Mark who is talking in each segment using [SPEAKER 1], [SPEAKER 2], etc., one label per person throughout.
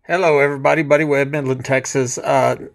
[SPEAKER 1] Hello everybody, Buddy Webb, Midland, Texas.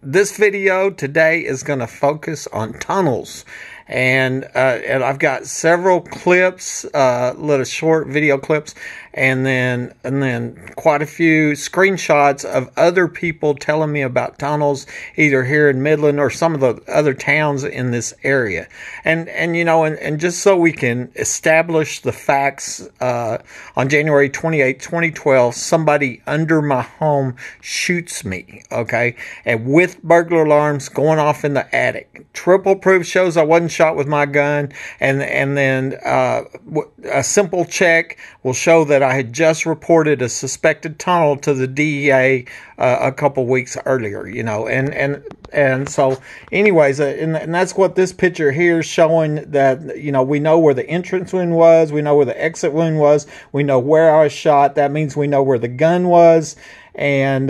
[SPEAKER 1] This video today is going to focus on tunnels. And I've got several clips, little short video clips, and then quite a few screenshots of other people telling me about tunnels, either here in Midland or some of the other towns in this area. And you know, and just so we can establish the facts, on January 28, 2012, somebody under my home shoots me, okay, and with burglar alarms going off in the attic. Triple proof shows I wasn't shot with my gun, and then a simple check will show that I had just reported a suspected tunnel to the DEA a couple weeks earlier, you know, and so anyways, and that's what this picture here is showing, that, you know, we know where the entrance wound was, we know where the exit wound was, we know where I was shot. That means we know where the gun was, and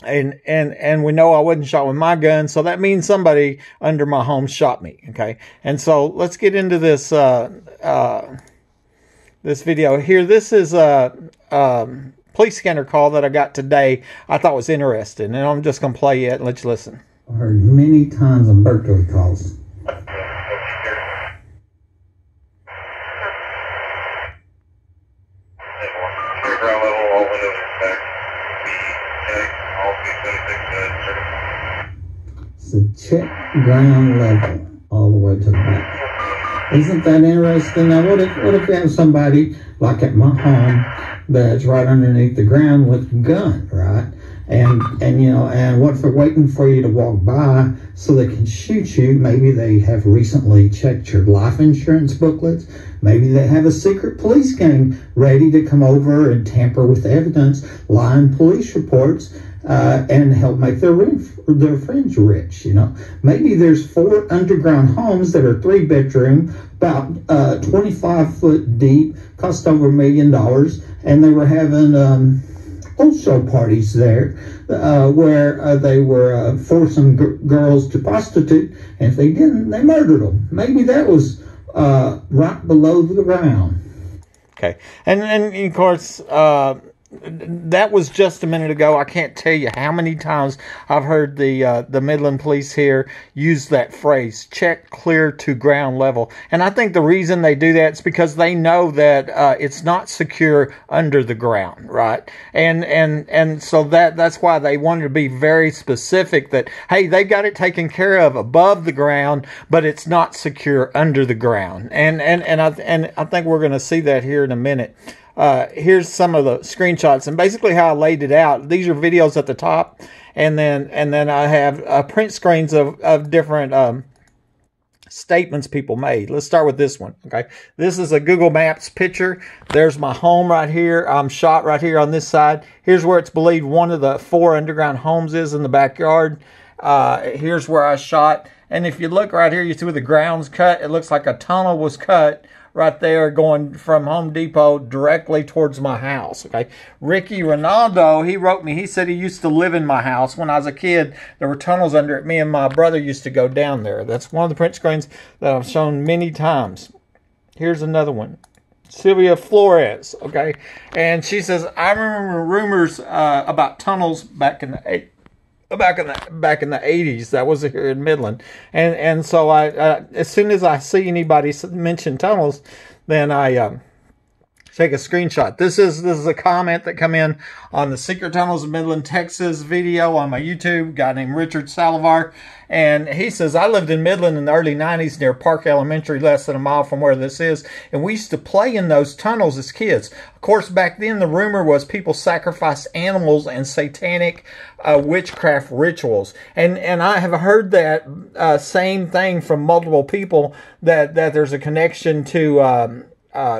[SPEAKER 1] we know I wasn't shot with my gun, so that means somebody under my home shot me, okay? And so let's get into this this video here. This is a police scanner call that I got today. I thought was interesting, and I'm just going to play it and let you listen.
[SPEAKER 2] I heard many times of burglary calls. So check ground level all the way to the back. Isn't that interesting? Now, what if you have somebody like at my home that's right underneath the ground with a gun, right? And you know, and what if they're waiting for you to walk by so they can shoot you? Maybe they have recently checked your life insurance booklets. Maybe they have a secret police gang ready to come over and tamper with evidence, lie in police reports, and help make their friends rich, you know. Maybe there's 4 underground homes that are 3-bedroom, about 25 foot deep, cost over $1 million, and they were having old show parties there where they were forcing girls to prostitute, and if they didn't, they murdered them. Maybe that was right below the ground.
[SPEAKER 1] Okay, and of course, that was just a minute ago. I can't tell you how many times I've heard the Midland police here use that phrase, check clear to ground level. And I think the reason they do that is because they know that it's not secure under the ground, right? And so that's why they wanted to be very specific that, hey, they got it taken care of above the ground, but it's not secure under the ground. And I think we're going to see that here in a minute. Here's some of the screenshots, and basically how I laid it out. These are videos at the top, and then I have print screens of different statements people made. Let's start with this one. Okay, this is a Google Maps picture. There's my home right here. I'm shot right here on this side. Here's where it's believed one of the 4 underground homes is in the backyard. Here's where I shot, and if you look right here, you see where the ground's cut. It looks like a tunnel was cut right there going from Home Depot directly towards my house, okay? Ricky Ronaldo, he wrote me, he said he used to live in my house. When I was a kid, there were tunnels under it. Me and my brother used to go down there. That's one of the print screens that I've shown many times. Here's another one. Sylvia Flores, okay? And she says, I remember rumors about tunnels back in the back in the 80s. That was here in Midland, and so I as soon as I see anybody mention tunnels, then I take a screenshot. This is a comment that come in on the Secret Tunnels of Midland, Texas video on my YouTube. A guy named Richard Salivar, and he says, I lived in Midland in the early 90s near Park Elementary, less than a mile from where this is, and we used to play in those tunnels as kids. Of course, back then the rumor was people sacrificed animals and satanic witchcraft rituals, and I have heard that same thing from multiple people, that there's a connection to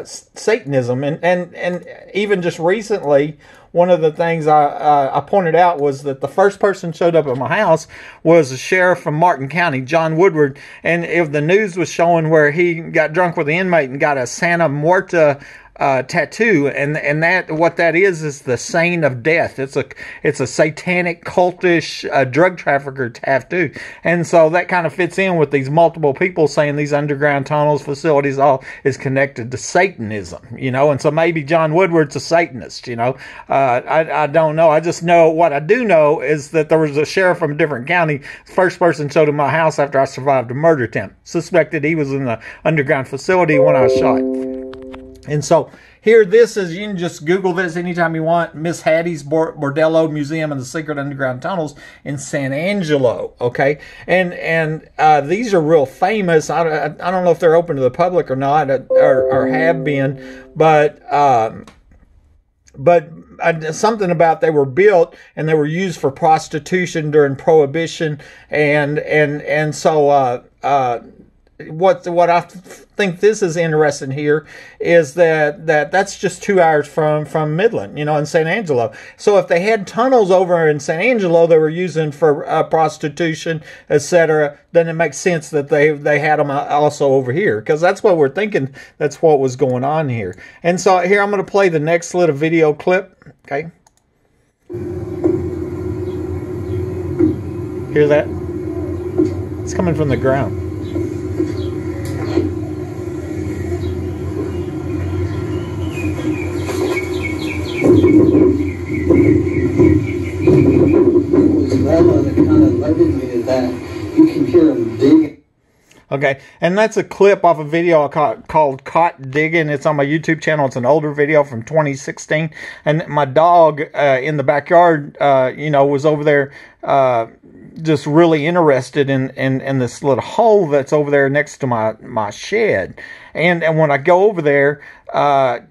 [SPEAKER 1] Satanism, and even just recently, one of the things I pointed out was that the first person showed up at my house was a sheriff from Martin County, John Woodward, and if the news was showing where he got drunk with the inmate and got a Santa Muerta tattoo, and that what that is the saying of death. It's a satanic, cultish drug trafficker tattoo, and so that kind of fits in with these multiple people saying these underground tunnels, facilities, all is connected to Satanism, you know. And so maybe John Woodward's a Satanist, you know. I don't know. I just know what I do know is that there was a sheriff from a different county. First person showed him my house after I survived a murder attempt. Suspected he was in the underground facility when I was shot. And so here, this is, you can just Google this anytime you want. Miss Hattie's Bordello Museum and the Secret Underground Tunnels in San Angelo. Okay, and these are real famous. I don't know if they're open to the public or not, or have been, but something about they were built and they were used for prostitution during Prohibition, and so what I think this is interesting here is that's just 2 hours from Midland, you know, in San Angelo. So if they had tunnels over in San Angelo they were using for prostitution, etc., then it makes sense that they had them also over here, because that's what we're thinking. That's what was going on here. And so here I'm going to play the next little video clip. Okay, hear that? It's coming from the ground.
[SPEAKER 2] That kind of alerted me to that. You can hear them digging.
[SPEAKER 1] Okay, and that's a clip off a video called Caught Digging. It's on my YouTube channel. It's an older video from 2016. And my dog in the backyard, you know, was over there just really interested in this little hole that's over there next to my shed. And when I go over there,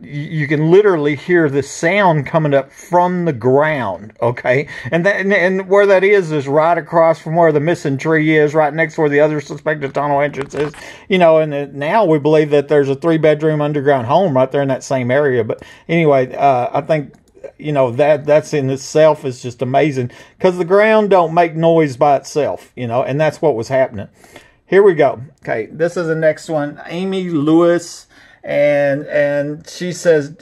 [SPEAKER 1] you can literally hear the sound coming up from the ground. Okay, and where that is right across from where the missing tree is, right next to where the other suspected tunnel entrance is. You know, and now we believe that there's a 3-bedroom underground home right there in that same area. But anyway, I think, you know, that's in itself is just amazing, because the ground don't make noise by itself, you know, and that's what was happening. Here we go. Okay, this is the next one. Amy Lewis, and she says,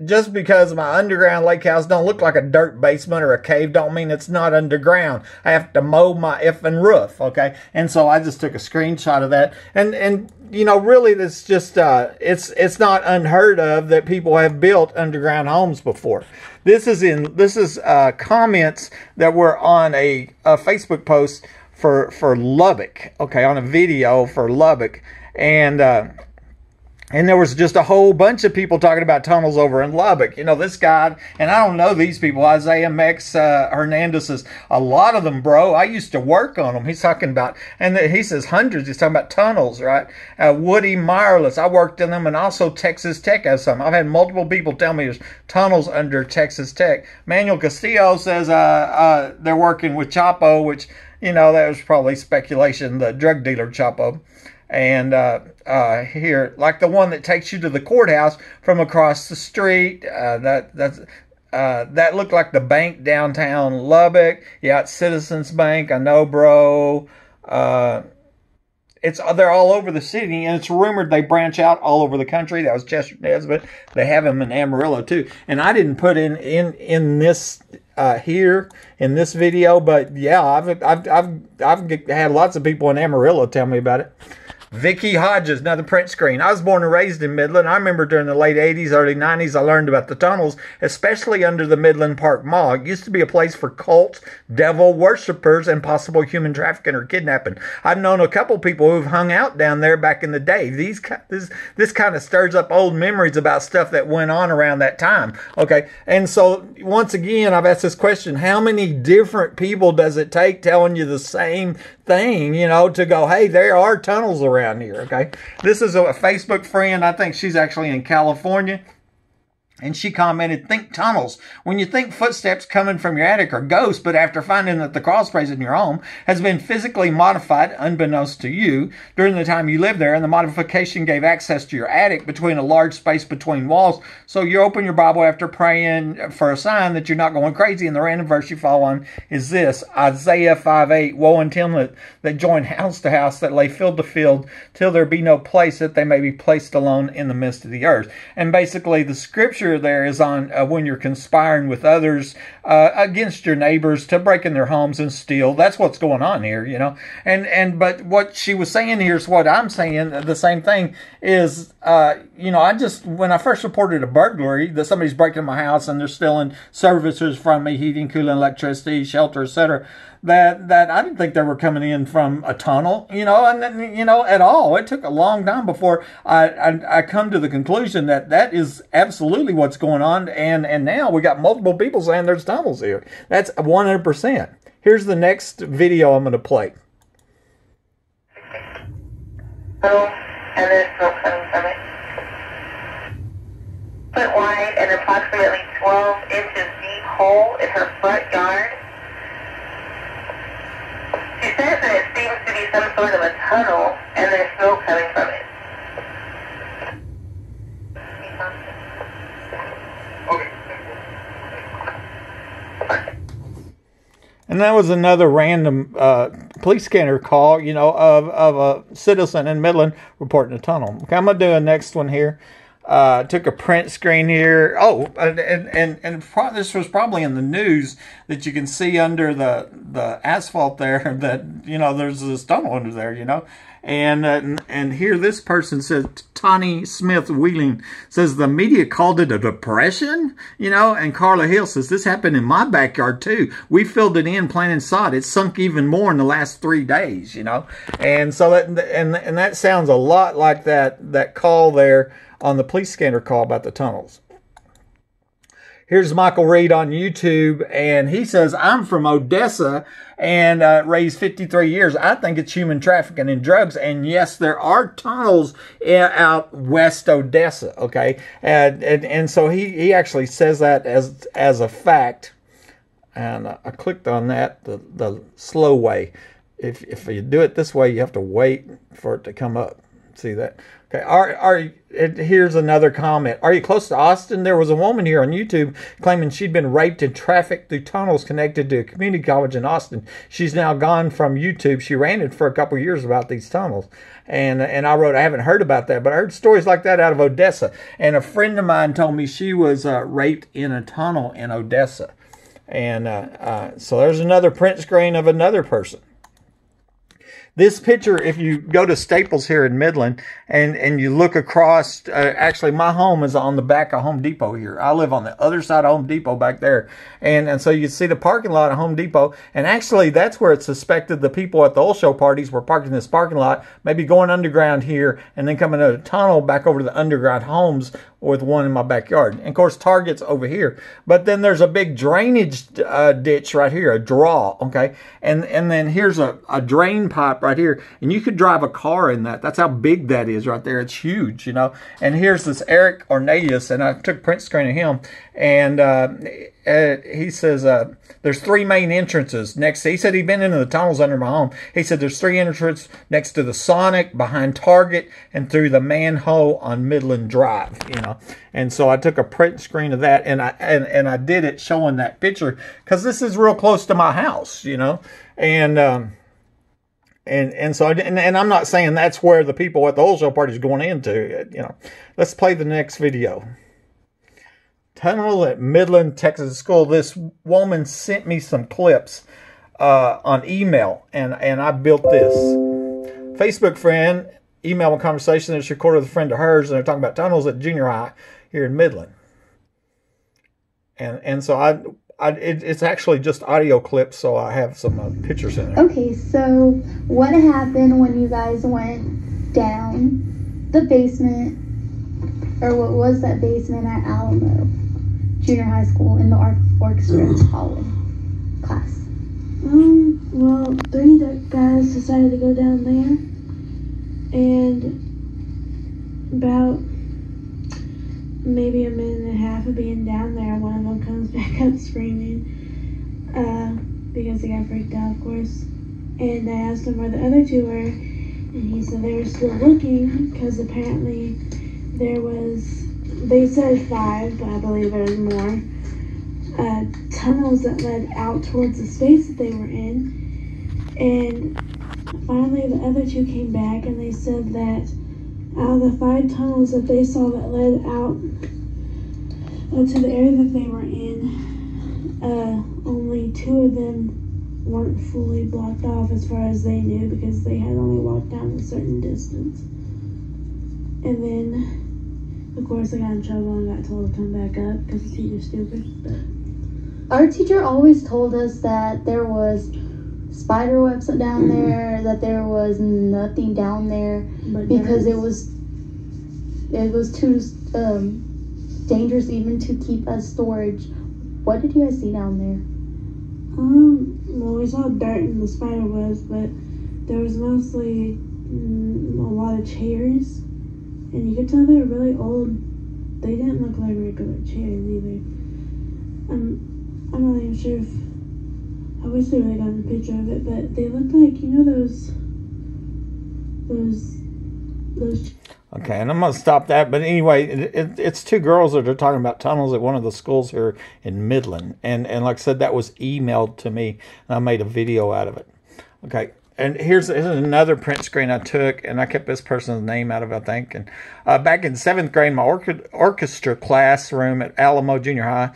[SPEAKER 1] just because my underground lake house don't look like a dirt basement or a cave don't mean it's not underground. I have to mow my effing roof, okay? And so I just took a screenshot of that. And you know, really, it's just, it's not unheard of that people have built underground homes before. This is comments that were on a Facebook post for Lubbock, okay, on a video for Lubbock, and there was just a whole bunch of people talking about tunnels over in Lubbock. You know, this guy, and I don't know these people, Isaiah Mex Hernandez says, a lot of them, bro. I used to work on them. He's talking about, and he says hundreds. He's talking about tunnels, right? Woody Mireless, I worked in them, and also Texas Tech has some. I've had multiple people tell me there's tunnels under Texas Tech. Manuel Castillo says they're working with Chapo, which, you know, that was probably speculation, the drug dealer Chapo. And here, like the one that takes you to the courthouse from across the street, that looked like the bank downtown Lubbock. Yeah, it's Citizens Bank. I know, bro. They're all over the city, and it's rumored they branch out all over the country. That was Chester Nesbitt. They have them in Amarillo too. And I didn't put in this here in this video, but yeah, I've had lots of people in Amarillo tell me about it. Vicky Hodges, another print screen. I was born and raised in Midland. I remember during the late 80s, early 90s, I learned about the tunnels, especially under the Midland Park Mall. It used to be a place for cults, devil worshippers, and possible human trafficking or kidnapping. I've known a couple people who've hung out down there back in the day. This kind of stirs up old memories about stuff that went on around that time. Okay, and so once again, I've asked this question: how many different people does it take telling you the same thing, you know, to go, hey, there are tunnels around here, okay? This is a Facebook friend. I think she's actually in California. And she commented, think tunnels. When you think footsteps coming from your attic are ghosts, but after finding that the crawl space in your home has been physically modified, unbeknownst to you, during the time you lived there, and the modification gave access to your attic between a large space between walls, so you open your Bible after praying for a sign that you're not going crazy, and the random verse you fall on is this, Isaiah 5:8, woe unto him that join house to house, that lay field to field, till there be no place that they may be placed alone in the midst of the earth. And basically the scripture there is on when you're conspiring with others against your neighbors to break in their homes and steal. That's what's going on here, you know. But what she was saying here is what I'm saying. The same thing is, you know, when I first reported a burglary that somebody's breaking my house and they're stealing services from me, heating, cooling, electricity, shelter, etc. That I didn't think they were coming in from a tunnel, you know, and you know, at all. It took a long time before I come to the conclusion that is absolutely what's going on, and now we got multiple people saying there's tunnels here. That's 100%. Here's the next video I'm going to play.
[SPEAKER 3] Oh, and there's smoke coming from it. Foot wide and approximately 12 inches deep hole in her front yard. She says that it seems to be some sort of a tunnel, and there's smoke coming from it. Okay.
[SPEAKER 1] And that was another random police scanner call, you know, of a citizen in Midland reporting a tunnel. Okay, I'm going to do a next one here. Took a print screen here. Oh, and this was probably in the news that you can see under the asphalt there that, you know, there's this tunnel under there, you know. And here this person says, Tony Smith Wheeling says, the media called it a depression, you know, and Carla Hill says, this happened in my backyard too. We filled it in, planted sod. It sunk even more in the last 3 days, you know. And so that sounds a lot like that call there on the police scanner call about the tunnels. Here's Michael Reed on YouTube, and he says, I'm from Odessa and raised 53 years. I think it's human trafficking and drugs. And yes, there are tunnels out west Odessa, okay? And so he actually says that as a fact. And I clicked on that, the slow way. If you do it this way, you have to wait for it to come up. See that? Okay, here's another comment. Are you close to Austin? There was a woman here on YouTube claiming she'd been raped and trafficked through tunnels connected to a community college in Austin. She's now gone from YouTube. She ranted for a couple years about these tunnels. And I wrote, I haven't heard about that, but I heard stories like that out of Odessa. And a friend of mine told me she was raped in a tunnel in Odessa. And so there's another print screen of another person. This picture, if you go to Staples here in Midland and you look across, actually my home is on the back of Home Depot here. I live on the other side of Home Depot back there. And so you see the parking lot of Home Depot. And actually that's where it's suspected the people at the oil show parties were parked in this parking lot, maybe going underground here and then coming to a tunnel back over to the underground homes with one in my backyard. And of course, Target's over here. But then there's a big drainage ditch right here, a draw, okay? And then here's a drain pipe right here. And you could drive a car in that. That's how big that is right there. It's huge, you know? And here's this Eric Ornelius, and I took a print screen of him. And he says there's 3 main entrances next. He said he'd been into the tunnels under my home. He said there's 3 entrances next to the Sonic, behind Target, and through the manhole on Midland Drive, you know. And so I took a print screen of that, and I did it showing that picture because this is real close to my house, you know. And so I'm not saying that's where the people at the oil show party is going into, you know. Let's play the next video. Tunnel at Midland, Texas school. This woman sent me some clips on email, and I built this. Facebook friend, email a conversation that's recorded with a friend of hers, and they're talking about tunnels at junior high here in Midland. And so it's actually just audio clips, so I have some pictures in there.
[SPEAKER 4] Okay, so what happened when you guys went down the basement, or what was that basement at Alamo Junior High School in the orchestra hallway class?
[SPEAKER 5] Well, 3 guys decided to go down there, and about maybe a minute and a half of being down there, one of them comes back up screaming because he got freaked out, of course. And I asked him where the other two were, and he said they were still looking because apparently there was, they said 5, but I believe there was more, tunnels that led out towards the space that they were in. And finally the other 2 came back and they said that out of the 5 tunnels that they saw that led out to the area that they were in, only 2 of them weren't fully blocked off as far as they knew because they had only walked down a certain distance. And then, of course, I got in trouble and got told to come back up because the teacher's stupid. But
[SPEAKER 4] Our teacher always told us that there was spider webs down there, that there was nothing down there because it was too dangerous even to keep as storage. What did you guys see down there?
[SPEAKER 5] Well, we saw dirt in the spider webs, but there was mostly a lot of chairs, and you could tell they were really old. They didn't look like regular chairs either. I'm not even sure if, I wish they really got a picture of it, but they looked like, you know, those
[SPEAKER 1] Okay, and I'm going to stop that. But anyway, it's 2 girls that are talking about tunnels at one of the schools here in Midland. And like I said, that was emailed to me, and I made a video out of it. Okay, and here's another print screen I took, and I kept this person's name out of it, I think. And back in 7th grade, in my orchestra classroom at Alamo Junior High,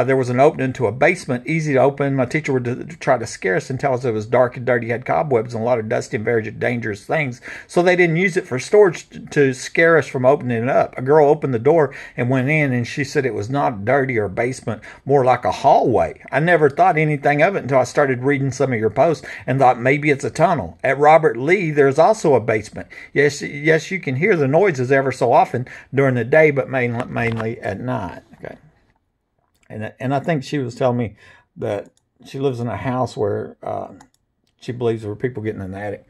[SPEAKER 1] there was an opening to a basement, easy to open. My teacher would try to scare us and tell us it was dark and dirty, had cobwebs and a lot of dusty and very dangerous things. So they didn't use it for storage to scare us from opening it up. A girl opened the door and went in, and she said it was not dirty or a basement, more like a hallway. I never thought anything of it until I started reading some of your posts and thought maybe it's a tunnel. At Robert Lee, there's also a basement. Yes, you can hear the noises ever so often during the day, but mainly at night. Okay. And I think she was telling me that she lives in a house where she believes there were people getting in the attic.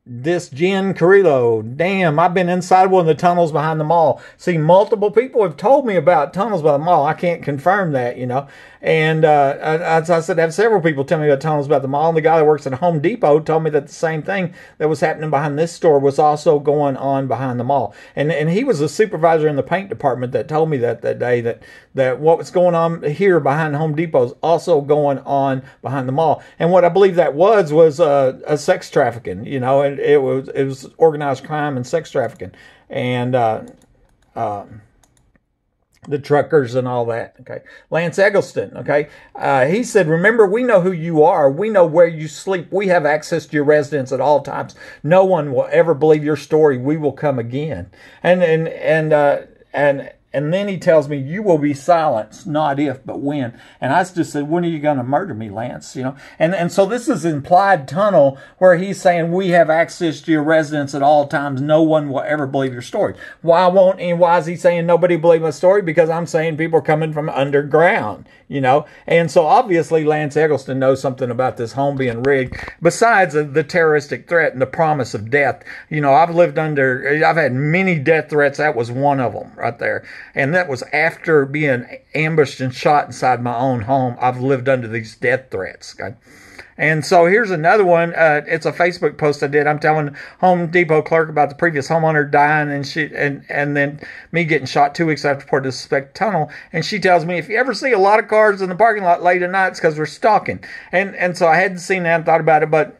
[SPEAKER 1] This Jen Carrillo, damn, I've been inside one of the tunnels behind the mall. See, multiple people have told me about tunnels by the mall. I can't confirm that, you know. And as I said, I have several people tell me about tunnels about the mall. And the guy that works at Home Depot told me that the same thing that was happening behind this store was also going on behind the mall. And he was a supervisor in the paint department that told me that day that what was going on here behind Home Depot is also going on behind the mall. And what I believe that was a sex trafficking, you know, and it was organized crime and sex trafficking. And the truckers and all that. Okay. Lance Eggleston. Okay. He said, remember, we know who you are. We know where you sleep. We have access to your residence at all times. No one will ever believe your story. We will come again. And then he tells me, you will be silenced, not if, but when. And I just said, when are you going to murder me, Lance? You know, and so this is implied tunnel where he's saying we have access to your residence at all times. No one will ever believe your story. Why is he saying nobody believe my story? Because I'm saying people are coming from underground, you know. And so obviously Lance Eggleston knows something about this home being rigged. Besides the terroristic threat and the promise of death, you know, I've had many death threats. That was one of them right there. And that was after being ambushed and shot inside my own home. I've lived under these death threats. Okay? And so here's another one. It's a Facebook post I did. I'm telling Home Depot clerk about the previous homeowner dying and then me getting shot 2 weeks after reporting the suspected tunnel. And she tells me, if you ever see a lot of cars in the parking lot late at night, it's because we're stalking. And so I hadn't seen that and thought about it, but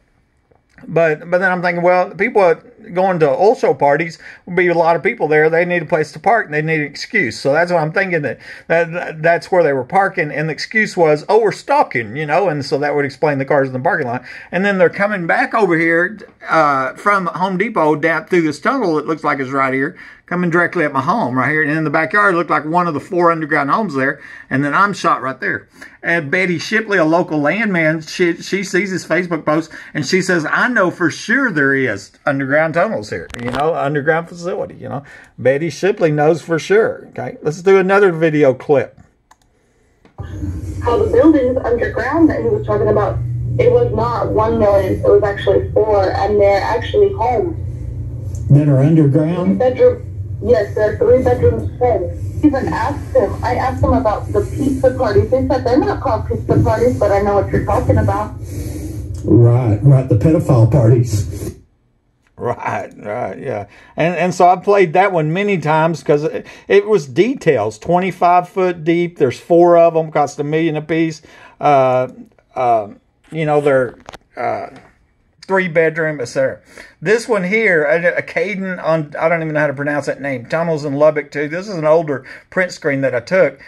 [SPEAKER 1] then I'm thinking, well, people going to oil show parties will be a lot of people there. They need a place to park and they need an excuse. So that's what I'm thinking, that's where they were parking. And the excuse was, oh, we're stalking, you know, and so that would explain the cars in the parking lot. And then they're coming back over here from Home Depot down through this tunnel that looks like it's right here, coming directly at my home right here. And in the backyard, it looked like one of the 4 underground homes there. And then I'm shot right there. And Betty Shipley, a local landman, she sees his Facebook post and she says, I know for sure there is underground tunnels here, you know, underground facility, you know. Betty Shipley knows for sure. Okay, let's do another video clip.
[SPEAKER 3] How the buildings underground that he was talking about, it was not 1 million, it was actually 4, and they're actually homes.
[SPEAKER 2] That are underground?
[SPEAKER 3] Yes, they're 3-bedroom sheds. Even asked him. I asked him about the pizza parties. They said they're not called pizza parties, but I know what you're talking about.
[SPEAKER 2] Right, the pedophile parties.
[SPEAKER 1] Right, yeah. And so I played that one many times because it was details, 25 foot deep. There's 4 of them, cost $1 million a piece. You know, they're 3-bedroom, etc. This one here, a Caden on, I don't even know how to pronounce that name, Tunnels in Lubbock too. This is an older print screen that I took.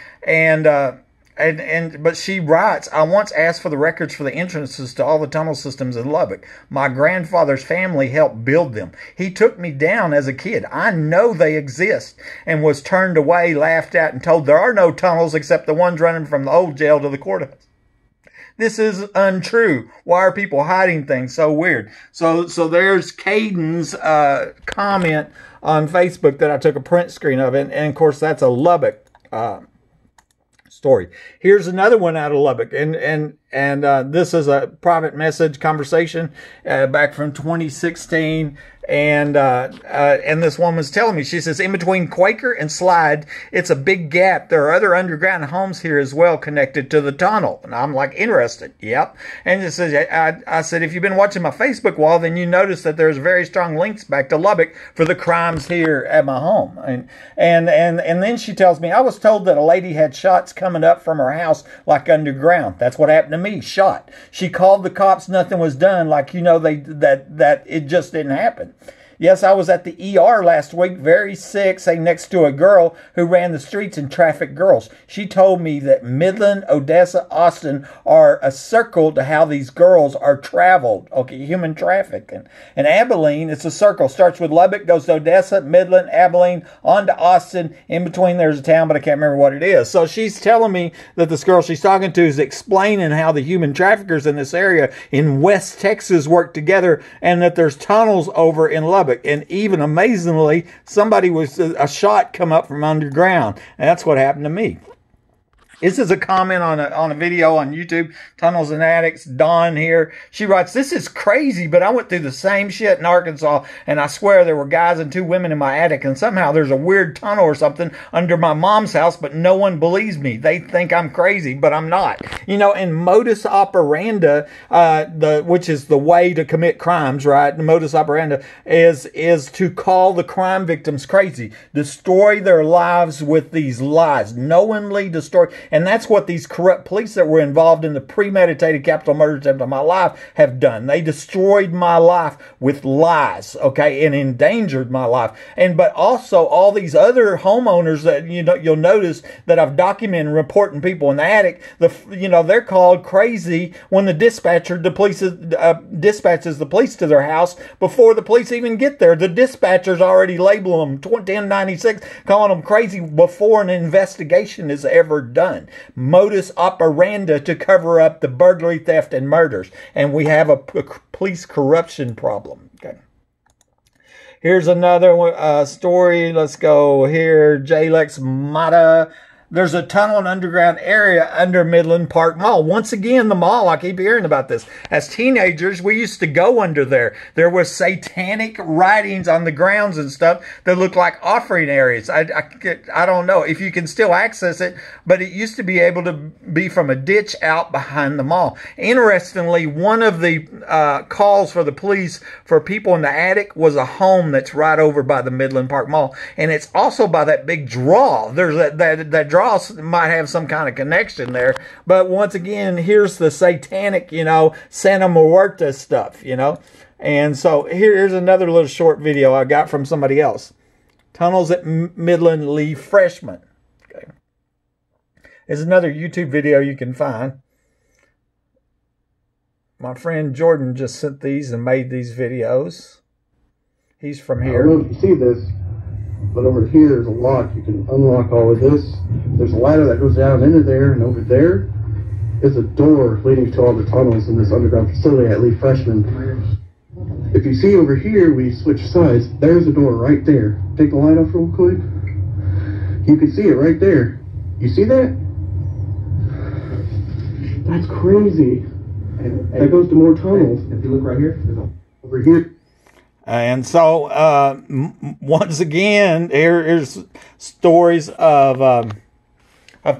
[SPEAKER 1] But she writes, I once asked for the records for the entrances to all the tunnel systems in Lubbock. My grandfather's family helped build them. He took me down as a kid. I know they exist, and was turned away, laughed at, and told there are no tunnels except the ones running from the old jail to the courthouse. This is untrue. Why are people hiding things? So weird. So there's Caden's comment on Facebook that I took a print screen of, and of course that's a Lubbock story. Here's another one out of Lubbock, and this is a private message conversation back from 2016. And this woman's telling me, she says, in between Quaker and Slide, it's a big gap. There are other underground homes here as well connected to the tunnel. And I'm like, interested. Yep. And it says, I said, if you've been watching my Facebook wall, then you notice that there's very strong links back to Lubbock for the crimes here at my home. And then she tells me, I was told that a lady had shots coming up from her house like underground. That's what happened to me, shot. She called the cops, nothing was done, like, you know, that it just didn't happen. Yes, I was at the ER last week, very sick, saying next to a girl who ran the streets and trafficked girls. She told me that Midland, Odessa, Austin are a circle to how these girls are traveled. Okay, human trafficking. And Abilene, it's a circle. Starts with Lubbock, goes to Odessa, Midland, Abilene, on to Austin. In between there's a town, but I can't remember what it is. So she's telling me that this girl she's talking to is explaining how the human traffickers in this area in West Texas work together, and that there's tunnels over in Lubbock. And even amazingly, somebody was a shot come up from underground. And that's what happened to me. This is a comment on a video on YouTube, Tunnels and Attics. Dawn here. She writes, this is crazy, but I went through the same shit in Arkansas, and I swear there were guys and 2 women in my attic, and somehow there's a weird tunnel or something under my mom's house, but no one believes me. They think I'm crazy, but I'm not. You know, and modus operandi, which is the way to commit crimes, right? The modus operandi is to call the crime victims crazy, destroy their lives with these lies, knowingly destroy. And that's what these corrupt police that were involved in the premeditated capital murder attempt on my life have done. They destroyed my life with lies, okay, and endangered my life. But also all these other homeowners that you'll notice that I've documented reporting people in the attic. They're called crazy when the dispatcher dispatches the police to their house before the police even get there. The dispatchers already label them 1096, calling them crazy before an investigation is ever done. Modus operandi to cover up the burglary, theft, and murders. And we have a police corruption problem. Okay. Here's another story. Let's go here. J-Lex Mata. There's a tunnel and underground area under Midland Park Mall. Once again, the mall, I keep hearing about this. As teenagers, we used to go under there. There was satanic writings on the grounds and stuff that looked like offering areas. I don't know if you can still access it, but it used to be able to be from a ditch out behind the mall. Interestingly, one of the calls for the police for people in the attic was a home that's right over by the Midland Park Mall. And it's also by that big draw. There's that draw might have some kind of connection there, but once again, here's the satanic, Santa Muerta stuff, and so here's another little short video I got from somebody else. Tunnels at Midland leave freshmen. Okay, there's another YouTube video you can find. My friend Jordan just sent these and made these videos. He's from here.
[SPEAKER 6] I don't know if you see this, but over here is a lock. You can unlock all of this. There's a ladder that goes down into there, and over there is a door leading to all the tunnels in this underground facility at Lee Freshman. If you see over here, we switch sides. There's a door right there. Take the light off real quick. You can see it right there. You see that? That's crazy. And that goes to more tunnels. If you look right here, over here.
[SPEAKER 1] And so, once again, here's stories of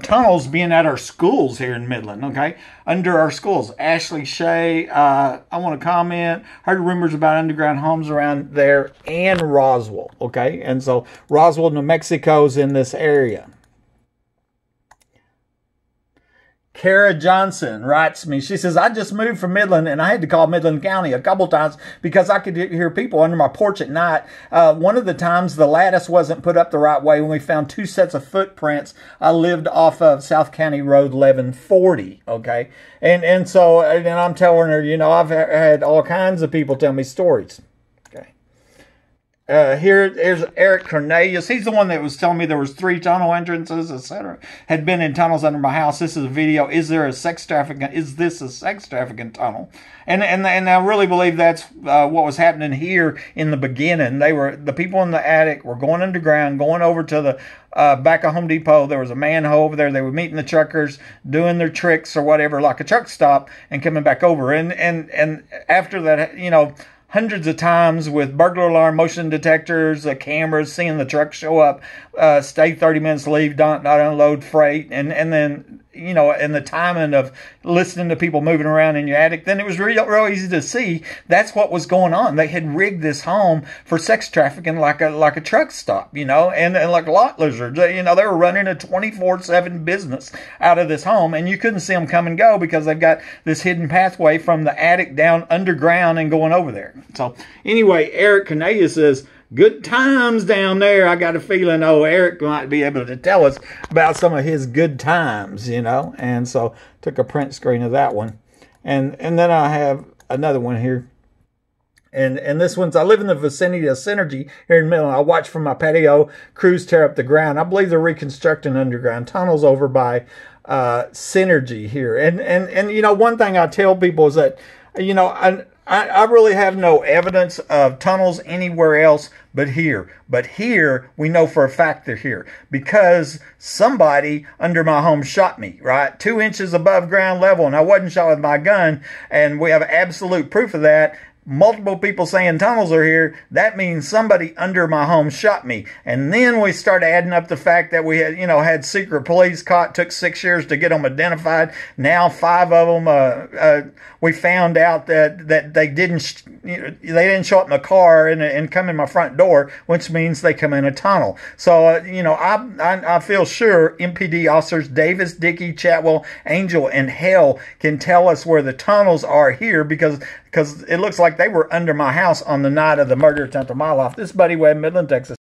[SPEAKER 1] tunnels being at our schools here in Midland, okay? Under our schools. Ashley Shea, I want to comment, heard rumors about underground homes around there and Roswell, okay? And so, Roswell, New Mexico is in this area. Kara Johnson writes me. She says, I just moved from Midland and I had to call Midland County a couple times because I could hear people under my porch at night. One of the times the lattice wasn't put up the right way when we found 2 sets of footprints. I lived off of South County Road 1140. Okay. And so, and I'm telling her, you know, I've had all kinds of people tell me stories. Here's Eric Cornelius. He's the one that was telling me there was 3 tunnel entrances, etc. Had been in tunnels under my house. This is a video. Is this a sex trafficking tunnel? And I really believe that's what was happening here in the beginning. The people in the attic were going underground, going over to the back of Home Depot. There was a manhole over there. They were meeting the truckers, doing their tricks or whatever, like a truck stop, and coming back over. And after that, you know, hundreds of times with burglar alarm, motion detectors, cameras, seeing the truck show up, stay 30 minutes, leave, not unload freight, and then, you know, and the timing of listening to people moving around in your attic, then it was real easy to see that's what was going on. They had rigged this home for sex trafficking like a truck stop, you know, and like lot lizards. You know, they were running a 24/7 business out of this home, and you couldn't see them come and go because they've got this hidden pathway from the attic down underground and going over there. So anyway, Eric Cornelius says, good times down there. I got a feeling, Eric might be able to tell us about some of his good times, you know. And so took a print screen of that one. And then I have another one here. And this one's, I live in the vicinity of Synergy here in Midland. I watch from my patio crews tear up the ground. I believe they're reconstructing underground tunnels over by Synergy here. And you know, one thing I tell people is that, you know, I really have no evidence of tunnels anywhere else but here. But here, we know for a fact they're here because somebody under my home shot me, right? 2 inches above ground level, and I wasn't shot with my gun, and we have absolute proof of that. Multiple people saying tunnels are here. That means somebody under my home shot me. And then we started adding up the fact that we had, you know, had secret police caught. Took 6 years to get them identified. Now 5 of them, we found out that they didn't show up in a car and come in my front door, which means they come in a tunnel. So you know, I feel sure MPD officers Davis, Dickey, Chatwell, Angel, and Hale can tell us where the tunnels are here because it looks like they were under my house on the night of the murder attempt of my life. This is Buddy Webb, Midland, Texas.